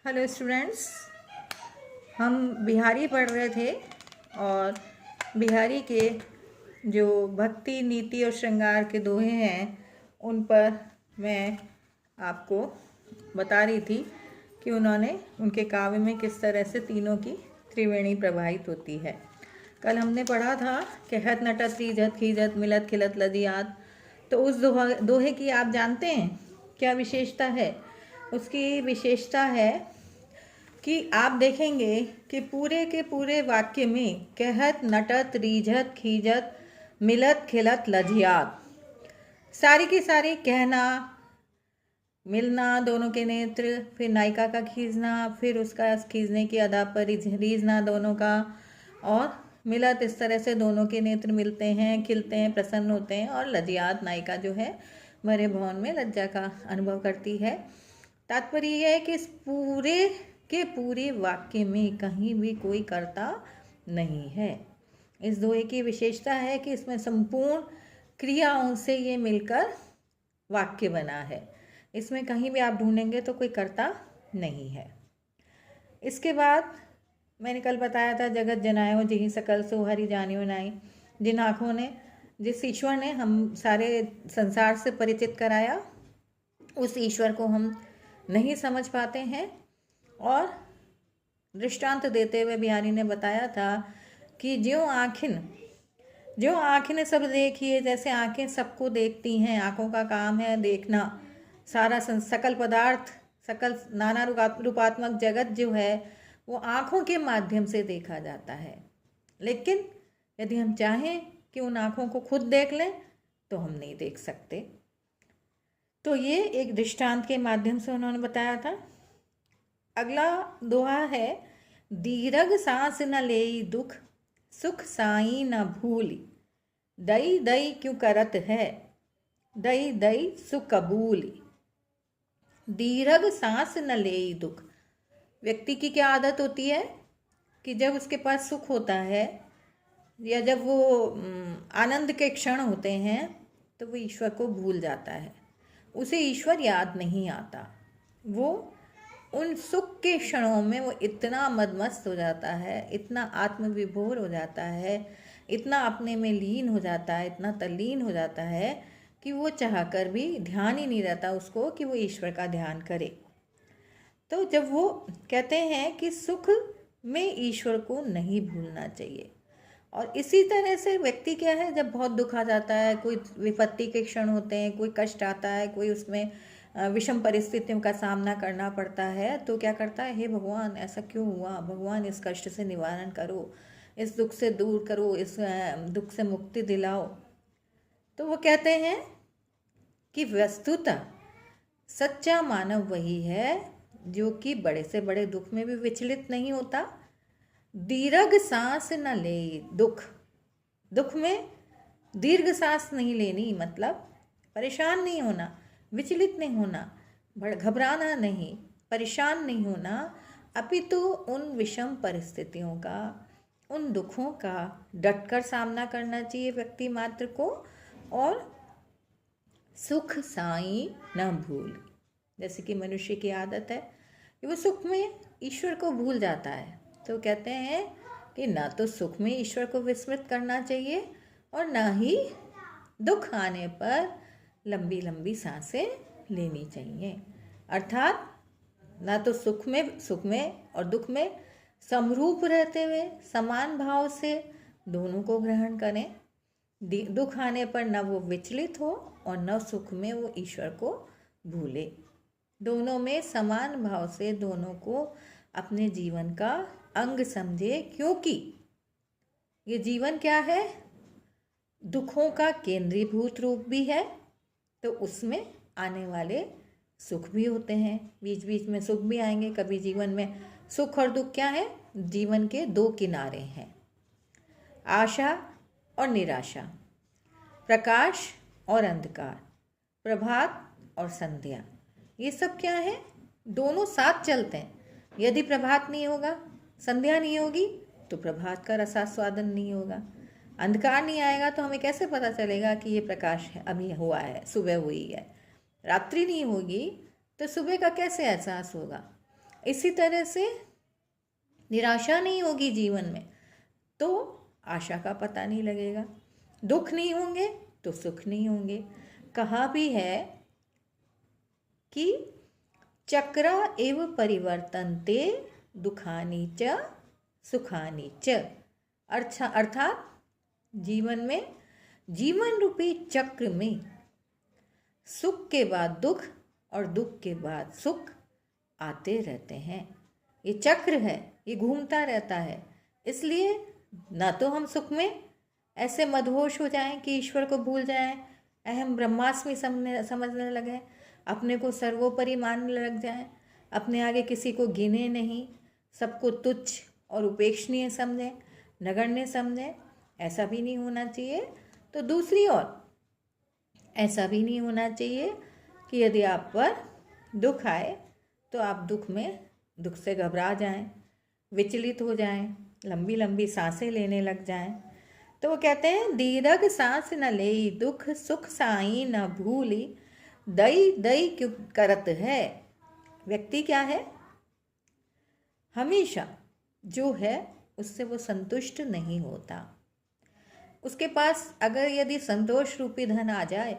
Hello students, हम बिहारी पढ़ रहे थे और बिहारी के जो भक्ति, नीति और श्रृंगार के दोहे हैं उन पर मैं आपको बता रही थी कि उन्होंने उनके काव्य में किस तरह से तीनों की त्रिवेणी प्रवाहित होती है। कल हमने पढ़ा था कि हत नटत तीजत खीजत मिलत खिलत लजियात। तो उस दोहे की आप जानते हैं क्या विशेषता है? उसकी विशेषता है कि आप देखेंगे कि पूरे के पूरे वाक्य में कहत नटत रीझत खीजत मिलत खिलत लजियात, सारी की सारी कहना, मिलना दोनों के नेत्र, फिर नायिका का खींचना, फिर उसका खींचने की अदा पर रीझना दोनों का, और मिलत इस तरह से दोनों के नेत्र मिलते हैं, खिलते हैं, प्रसन्न होते हैं, और लजियात नायिका जो है भरे भवन में लज्जा का अनुभव करती है। तात्पर्य यह है कि इस पूरे के पूरे वाक्य में कहीं भी कोई कर्ता नहीं है। इस दोहे की विशेषता है कि इसमें संपूर्ण क्रियाओं से ये मिलकर वाक्य बना है। इसमें कहीं भी आप ढूंढेंगे तो कोई कर्ता नहीं है। इसके बाद मैंने कल बताया था, जगत जनायो जिहि सकल सो हरि जानियो नाई। जिन आँखों ने, जिस ईश्वर ने हम सारे संसार से परिचित कराया, उस ईश्वर को हम नहीं समझ पाते हैं। और दृष्टांत देते हुए बिहारी ने बताया था कि ज्यों आँखें सब देखिए, जैसे आँखें सबको देखती हैं, आँखों का काम है देखना, सारा सकल पदार्थ, सकल नाना रूपात्मक जगत जो है वो आँखों के माध्यम से देखा जाता है। लेकिन यदि हम चाहें कि उन आँखों को खुद देख लें तो हम नहीं देख सकते। तो ये एक दृष्टांत के माध्यम से उन्होंने बताया था। अगला दोहा है, दीर्घ सांस न लेई दुख सुख साई न भूली। दई दई क्यों करत है दई दई सुख कबूली। दीर्घ सांस न लेई दुख, व्यक्ति की क्या आदत होती है कि जब उसके पास सुख होता है या जब वो आनंद के क्षण होते हैं तो वो ईश्वर को भूल जाता है, उसे ईश्वर याद नहीं आता। वो उन सुख के क्षणों में वो इतना मदमस्त हो जाता है, इतना आत्मविभोर हो जाता है, इतना अपने में लीन हो जाता है, इतना तल्लीन हो जाता है कि वो चाहकर भी ध्यान ही नहीं रहता उसको कि वो ईश्वर का ध्यान करे। तो जब वो कहते हैं कि सुख में ईश्वर को नहीं भूलना चाहिए। और इसी तरह से व्यक्ति क्या है, जब बहुत दुख आ जाता है, कोई विपत्ति के क्षण होते हैं, कोई कष्ट आता है, कोई उसमें विषम परिस्थितियों का सामना करना पड़ता है, तो क्या करता है, हे भगवान ऐसा क्यों हुआ, भगवान इस कष्ट से निवारण करो, इस दुख से दूर करो, इस दुख से मुक्ति दिलाओ। तो वो कहते हैं कि वस्तुतः सच्चा मानव वही है जो कि बड़े से बड़े दुख में भी विचलित नहीं होता। दीर्घ सांस न ले दुख में दीर्घ सांस नहीं लेनी, मतलब परेशान नहीं होना, विचलित नहीं होना, घबराना नहीं, परेशान नहीं होना, अपितु उन विषम परिस्थितियों का, उन दुखों का डटकर सामना करना चाहिए व्यक्ति मात्र को। और सुख साई न भूल, जैसे कि मनुष्य की आदत है कि वो सुख में ईश्वर को भूल जाता है। तो कहते हैं कि ना तो सुख में ईश्वर को विस्मृत करना चाहिए और ना ही दुख आने पर लंबी लंबी सांसें लेनी चाहिए। अर्थात ना तो सुख में और दुख में समरूप रहते हुए समान भाव से दोनों को ग्रहण करें। दुख आने पर न वो विचलित हो और न सुख में वो ईश्वर को भूले। दोनों में समान भाव से दोनों को अपने जीवन का अंग समझे, क्योंकि ये जीवन क्या है, दुखों का केंद्रीभूत रूप भी है। तो उसमें आने वाले सुख भी होते हैं, बीच बीच में सुख भी आएंगे। कभी जीवन में सुख और दुख क्या है, जीवन के दो किनारे हैं, आशा और निराशा, प्रकाश और अंधकार, प्रभात और संध्या। ये सब क्या है, दोनों साथ चलते हैं। यदि प्रभात नहीं होगा, संध्या नहीं होगी, तो प्रभात का रसास्वादन नहीं होगा। अंधकार नहीं आएगा तो हमें कैसे पता चलेगा कि ये प्रकाश है, अभी हुआ है, सुबह हुई है। रात्रि नहीं होगी तो सुबह का कैसे एहसास होगा। इसी तरह से निराशा नहीं होगी जीवन में तो आशा का पता नहीं लगेगा, दुख नहीं होंगे तो सुख नहीं होंगे। कहा भी है कि चक्रा एव परिवर्तन्ते दुखानी च सुखानी च। अर्थात जीवन में, जीवन रूपी चक्र में सुख के बाद दुख और दुख के बाद सुख आते रहते हैं। ये चक्र है, ये घूमता रहता है। इसलिए ना तो हम सुख में ऐसे मदहोश हो जाएं कि ईश्वर को भूल जाएं, अहम ब्रह्मास्मि समझने लगे, अपने को सर्वोपरि मानने लग जाएं, अपने आगे किसी को गिने नहीं, सबको तुच्छ और उपेक्षणीय समझें, नगण्य समझें। ऐसा भी नहीं होना चाहिए। तो दूसरी ओर ऐसा भी नहीं होना चाहिए कि यदि आप पर दुख आए तो आप दुख से घबरा जाएं, विचलित हो जाएं, लंबी लंबी सांसें लेने लग जाएं। तो वो कहते हैं दीर्घ सांस न लेई दुख सुख साई न भूली, दई दई क्यों करत है। व्यक्ति क्या है, हमेशा जो है उससे वो संतुष्ट नहीं होता। उसके पास अगर यदि संतोष रूपी धन आ जाए,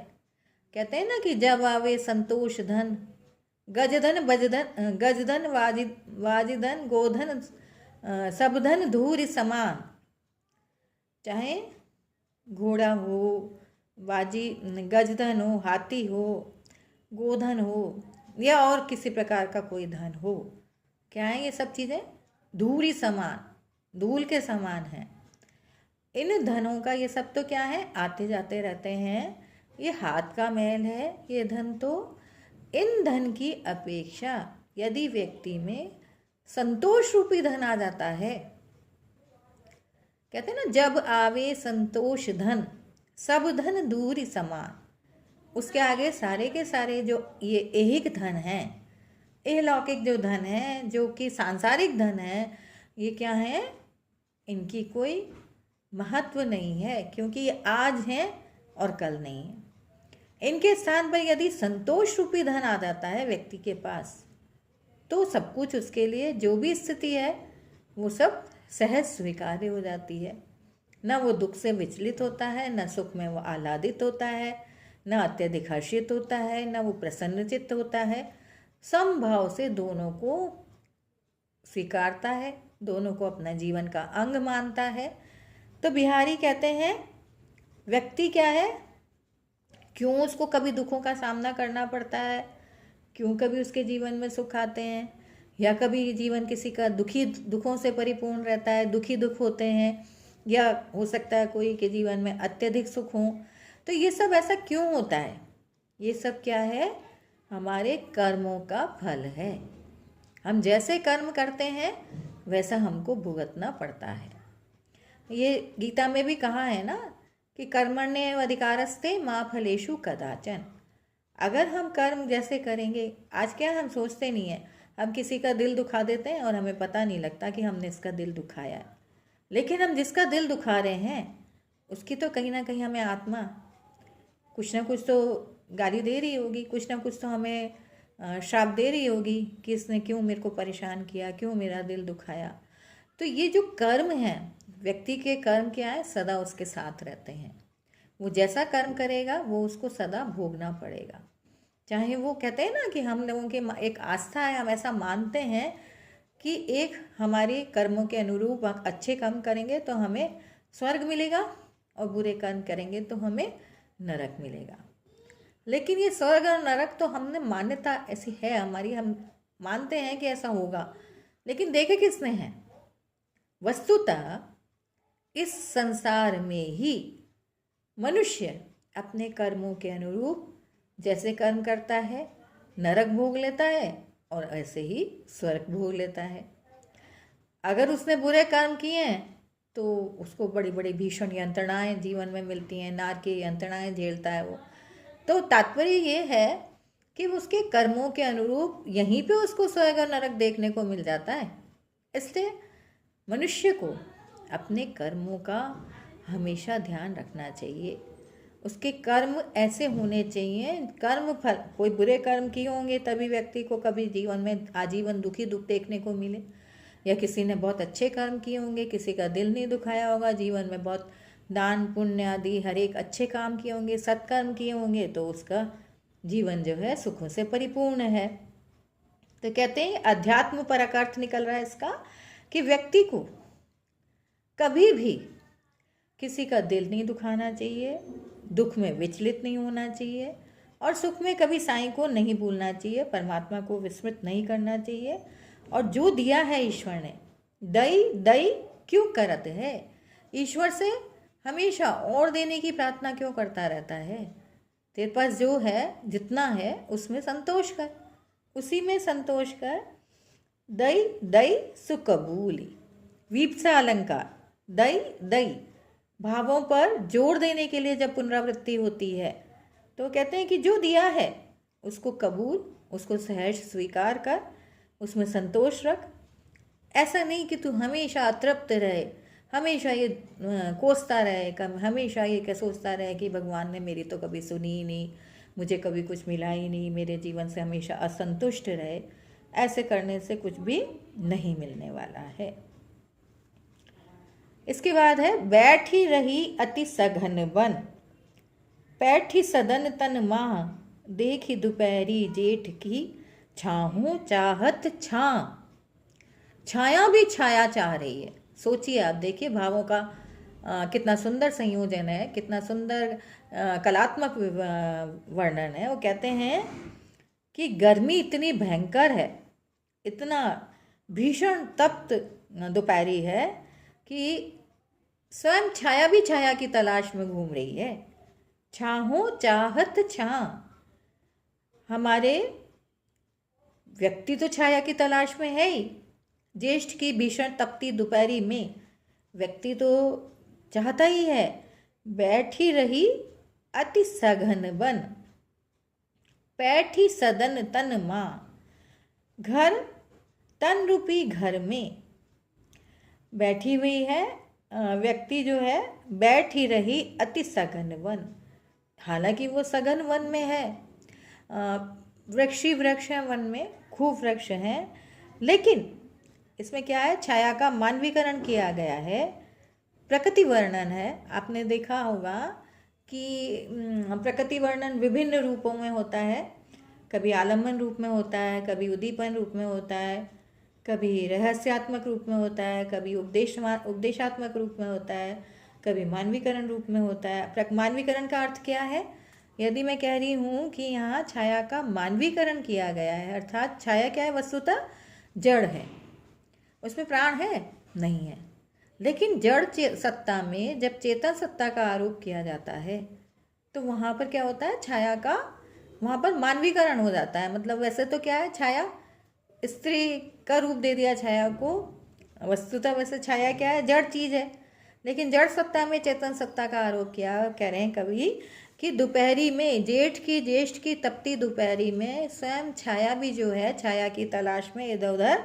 कहते हैं ना कि जब आवे संतोष धन, गजधन वाजिधन गोधन सब धन धूर समान। चाहे घोड़ा हो, गजधन हो, हाथी हो, गोधन हो या और किसी प्रकार का कोई धन हो, क्या है ये सब चीज़ें धूरी समान, धूल के समान हैं। इन धनों का ये सब तो क्या है, आते जाते रहते हैं, ये हाथ का मैल है ये धन। तो इन धन की अपेक्षा यदि व्यक्ति में संतोष रूपी धन आ जाता है, कहते हैं ना जब आवे संतोष धन सब धन दूरी समान। उसके आगे सारे के सारे जो ये ऐहिक धन है, अलौकिक जो धन है, जो कि सांसारिक धन है, ये क्या है, इनकी कोई महत्व नहीं है, क्योंकि ये आज हैं और कल नहीं है। इनके स्थान पर यदि संतोष रूपी धन आ जाता है व्यक्ति के पास, तो सब कुछ उसके लिए जो भी स्थिति है वो सब सहज स्वीकार्य हो जाती है। न वो दुख से विचलित होता है, न सुख में वो आह्लादित होता है, न अत्यधिक हर्षित होता है, न वो प्रसन्नचित्त होता है। समभाव से दोनों को स्वीकारता है, दोनों को अपना जीवन का अंग मानता है। तो बिहारी कहते हैं व्यक्ति क्या है, क्यों उसको कभी दुखों का सामना करना पड़ता है, क्यों कभी उसके जीवन में सुख आते हैं, या कभी जीवन किसी का दुखों से परिपूर्ण रहता है, दुखी दुख होते हैं, या हो सकता है कोई के जीवन में अत्यधिक सुख हो। तो ये सब ऐसा क्यों होता है, ये सब क्या है, हमारे कर्मों का फल है। हम जैसे कर्म करते हैं वैसा हमको भुगतना पड़ता है। ये गीता में भी कहा है ना कि कर्मण्येव अधिकारस्ते मा फलेषु कदाचन। अगर हम कर्म जैसे करेंगे, आज क्या हम सोचते नहीं है, हम किसी का दिल दुखा देते हैं और हमें पता नहीं लगता कि हमने इसका दिल दुखाया है। लेकिन हम जिसका दिल दुखा रहे हैं उसकी तो कहीं ना कहीं हमें आत्मा कुछ ना कुछ तो गाली दे रही होगी, कुछ ना कुछ तो हमें श्राप दे रही होगी कि इसने क्यों मेरे को परेशान किया, क्यों मेरा दिल दुखाया। तो ये जो कर्म हैं, व्यक्ति के कर्म क्या है, सदा उसके साथ रहते हैं। वो जैसा कर्म करेगा वो उसको सदा भोगना पड़ेगा। चाहे वो कहते हैं ना कि हम लोगों के एक आस्था है, हम ऐसा मानते हैं कि एक हमारे कर्मों के अनुरूप अच्छे कर्म करेंगे तो हमें स्वर्ग मिलेगा और बुरे कर्म करेंगे तो हमें नरक मिलेगा। लेकिन ये स्वर्ग और नरक तो हमने मान्यता ऐसी है हमारी, हम मानते हैं कि ऐसा होगा, लेकिन देखे किसने हैं, वस्तुतः इस संसार में ही मनुष्य अपने कर्मों के अनुरूप जैसे कर्म करता है नरक भोग लेता है और ऐसे ही स्वर्ग भोग लेता है। अगर उसने बुरे कर्म किए हैं तो उसको बड़ी बड़ी भीषण यंत्रणाएं जीवन में मिलती हैं, नार की यंत्रणाएं झेलता है वो। तो तात्पर्य ये है कि उसके कर्मों के अनुरूप यहीं पे उसको स्वर्ग और नरक देखने को मिल जाता है। इसलिए मनुष्य को अपने कर्मों का हमेशा ध्यान रखना चाहिए उसके कर्म ऐसे होने चाहिए, कर्म फल, कोई बुरे कर्म किए होंगे तभी व्यक्ति को कभी जीवन में आजीवन दुखी दुख देखने को मिले, या किसी ने बहुत अच्छे कर्म किए होंगे, किसी का दिल नहीं दुखाया होगा, जीवन में बहुत दान पुण्य आदि हर एक अच्छे काम किए होंगे, सत्कर्म किए होंगे, तो उसका जीवन जो है सुखों से परिपूर्ण है। तो कहते हैं अध्यात्म परक अर्थ निकल रहा है इसका कि व्यक्ति को कभी भी किसी का दिल नहीं दुखाना चाहिए, दुख में विचलित नहीं होना चाहिए, और सुख में कभी साईं को नहीं भूलना चाहिए, परमात्मा को विस्मृत नहीं करना चाहिए। और जो दिया है ईश्वर ने, दई दई क्यों करत है, ईश्वर से हमेशा और देने की प्रार्थना क्यों करता रहता है। तेरे पास जो है, जितना है उसमें संतोष कर, उसी में संतोष कर। दई दई सुकबूली, वीप्सा अलंकार, दई दई भावों पर जोर देने के लिए जब पुनरावृत्ति होती है तो कहते हैं कि जो दिया है उसको कबूल, उसको सहर्ष स्वीकार कर, उसमें संतोष रख। ऐसा नहीं कि तू हमेशा अतृप्त रहे, हमेशा ये कोसता रहे, हमेशा ये क्या सोचता रहे कि भगवान ने मेरी तो कभी सुनी ही नहीं, मुझे कभी कुछ मिला ही नहीं, मेरे जीवन से हमेशा असंतुष्ट रहे। ऐसे करने से कुछ भी नहीं मिलने वाला है। इसके बाद है बैठी रही अति सघन वन, पैठी सदन तन माह, देखी दोपहरी जेठ की, छाहूं चाहत छां। छाया भी छाया चाह रही है। सोचिए आप, देखिए भावों का कितना सुंदर संयोजन है, कितना सुंदर कलात्मक वर्णन है। वो कहते हैं कि गर्मी इतनी भयंकर है, इतना भीषण तप्त दोपहरी है कि स्वयं छाया भी छाया की तलाश में घूम रही है। छाहूं चाहत छां, हमारे व्यक्ति तो छाया की तलाश में है ही। ज्येष्ठ की भीषण तपती दोपहरी में व्यक्ति तो चाहता ही है। बैठी रही अति सघन वन, पैठी सदन तन मां, घर तन रूपी घर में बैठी हुई है। व्यक्ति जो है बैठ ही रही अति सघन वन, हालांकि वो सघन वन में है, वृक्षी वृक्ष हैं वन में, खूब वृक्ष हैं, लेकिन इसमें क्या है, छाया का मानवीकरण किया गया है, प्रकृति वर्णन है। आपने देखा होगा कि प्रकृति वर्णन विभिन्न रूपों में होता है, कभी आलम्बन रूप में होता है, कभी उद्दीपन रूप में होता है, कभी रहस्यात्मक रूप में होता है, कभी उपदेशात्मक रूप में होता है, कभी मानवीकरण रूप में होता है। मानवीकरण का अर्थ क्या है? यदि मैं कह रही हूँ कि यहाँ छाया का मानवीकरण किया गया है, अर्थात छाया क्या है, वस्तुतः जड़ है, उसमें प्राण है नहीं है, लेकिन जड़ सत्ता में जब चेतन सत्ता का आरोप किया जाता है तो वहाँ पर क्या होता है, छाया का वहाँ पर मानवीकरण हो जाता है। मतलब वैसे तो क्या है, छाया स्त्री का रूप दे दिया छाया को, वस्तुतः वैसे छाया क्या है, जड़ चीज़ है, लेकिन जड़ सत्ता में चेतन सत्ता का आरोप किया। कह रहे हैं कवि कि दोपहरी में, ज्येष्ठ की तपती दोपहरी में स्वयं छाया भी जो है छाया की तलाश में इधर उधर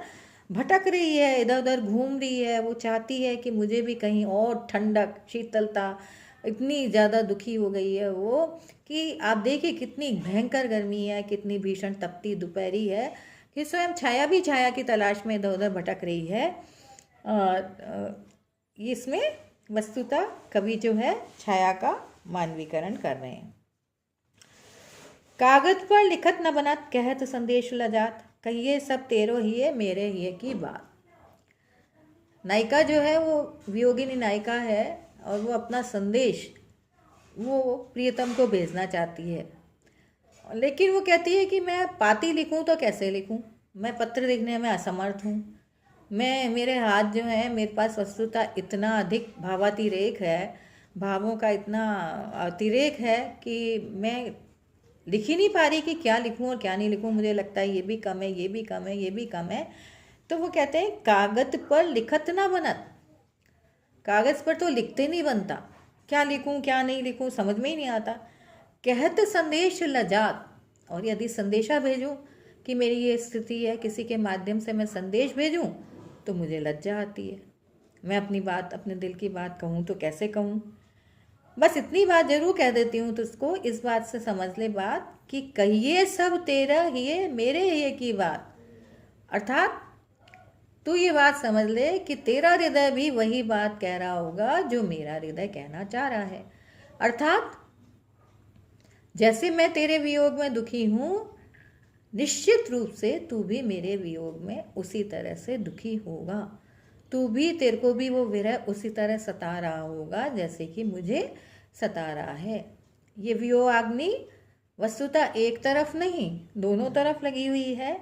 भटक रही है, इधर उधर घूम रही है। वो चाहती है कि मुझे भी कहीं और ठंडक, शीतलता, इतनी ज़्यादा दुखी हो गई है वो कि आप देखिए कितनी भयंकर गर्मी है, कितनी भीषण तपती दोपहरी है कि स्वयं छाया भी छाया की तलाश में इधर उधर भटक रही है। इसमें वस्तुतः कवि जो है छाया का मानवीकरण कर रहे हैं। कागज पर लिखत न बनत, कहत संदेश लजात, कहिए सब तेरो ही है मेरे ही की बात। नायिका जो है वो वियोगिनी नायिका है और वो अपना संदेश वो प्रियतम को भेजना चाहती है, लेकिन वो कहती है कि मैं पाती लिखूं तो कैसे लिखूं, मैं पत्र लिखने में असमर्थ हूँ, मेरे हाथ जो है, मेरे पास वस्तुतः इतना अधिक भावातिरेक है, भावों का इतना अतिरेक है कि मैं लिख ही नहीं पा रही कि क्या लिखूं और क्या नहीं लिखूं, मुझे लगता है ये भी कम है, ये भी कम है, ये भी कम है। तो वो कहते हैं कागज पर लिखत ना बनत, कागज़ पर तो लिखते नहीं बनता, क्या लिखूं क्या नहीं लिखूं समझ में ही नहीं आता। कहत संदेश लजात, और यदि संदेशा भेजूं कि मेरी ये स्थिति है, किसी के माध्यम से मैं संदेश भेजूं तो मुझे लज्जा आती है, मैं अपनी बात, अपने दिल की बात कहूं तो कैसे कहूं। बस इतनी बात जरूर कह देती हूँ तुझको, इस बात से समझ ले बात कि कहिए सब तेरा ही मेरे ही की बात। अर्थात तू ये बात समझ ले कि तेरा हृदय भी वही बात कह रहा होगा जो मेरा हृदय कहना चाह रहा है। अर्थात जैसे मैं तेरे वियोग में दुखी हूँ, निश्चित रूप से तू भी मेरे वियोग में उसी तरह से दुखी होगा। तू भी, तेरे को भी वो विरह उसी तरह सता रहा होगा जैसे कि मुझे सता रहा है। ये वियोगाग्नि वस्तुतः एक तरफ नहीं, दोनों तरफ लगी हुई है।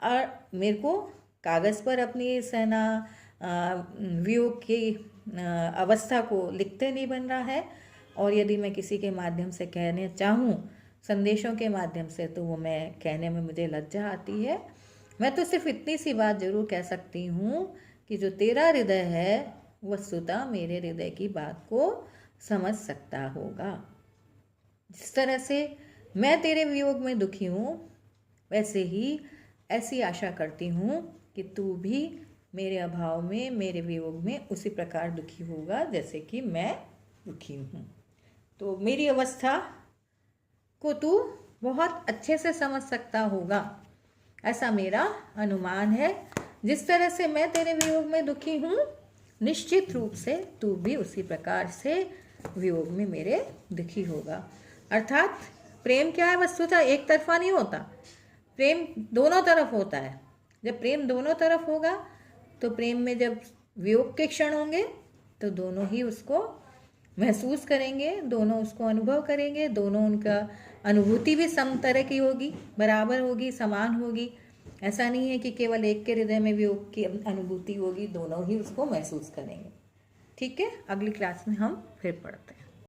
और मेरे को कागज़ पर अपनी सहना वियोग की अवस्था को लिखते नहीं बन रहा है, और यदि मैं किसी के माध्यम से कहने चाहूँ, संदेशों के माध्यम से, तो वो मैं कहने में मुझे लज्जा आती है। मैं तो सिर्फ इतनी सी बात जरूर कह सकती हूँ कि जो तेरा हृदय है वस्तुतः मेरे हृदय की बात को समझ सकता होगा। जिस तरह से मैं तेरे वियोग में दुखी हूँ, वैसे ही ऐसी आशा करती हूँ कि तू भी मेरे अभाव में, मेरे वियोग में उसी प्रकार दुखी होगा जैसे कि मैं दुखी हूँ। तो मेरी अवस्था को तू बहुत अच्छे से समझ सकता होगा, ऐसा मेरा अनुमान है। जिस तरह से मैं तेरे वियोग में दुखी हूँ, निश्चित रूप से तू भी उसी प्रकार से वियोग में मेरे दुखी होगा। अर्थात प्रेम क्या है, वस्तुतः एक तरफा नहीं होता, प्रेम दोनों तरफ होता है। जब प्रेम दोनों तरफ होगा तो प्रेम में जब वियोग के क्षण होंगे तो दोनों ही उसको महसूस करेंगे, दोनों उसको अनुभव करेंगे, दोनों उनका अनुभूति भी सम तरह की होगी, बराबर होगी, समान होगी। ऐसा नहीं है कि केवल एक के हृदय में वियोग की अनुभूति होगी, दोनों ही उसको महसूस करेंगे। ठीक है, अगली क्लास में हम फिर पढ़ते हैं।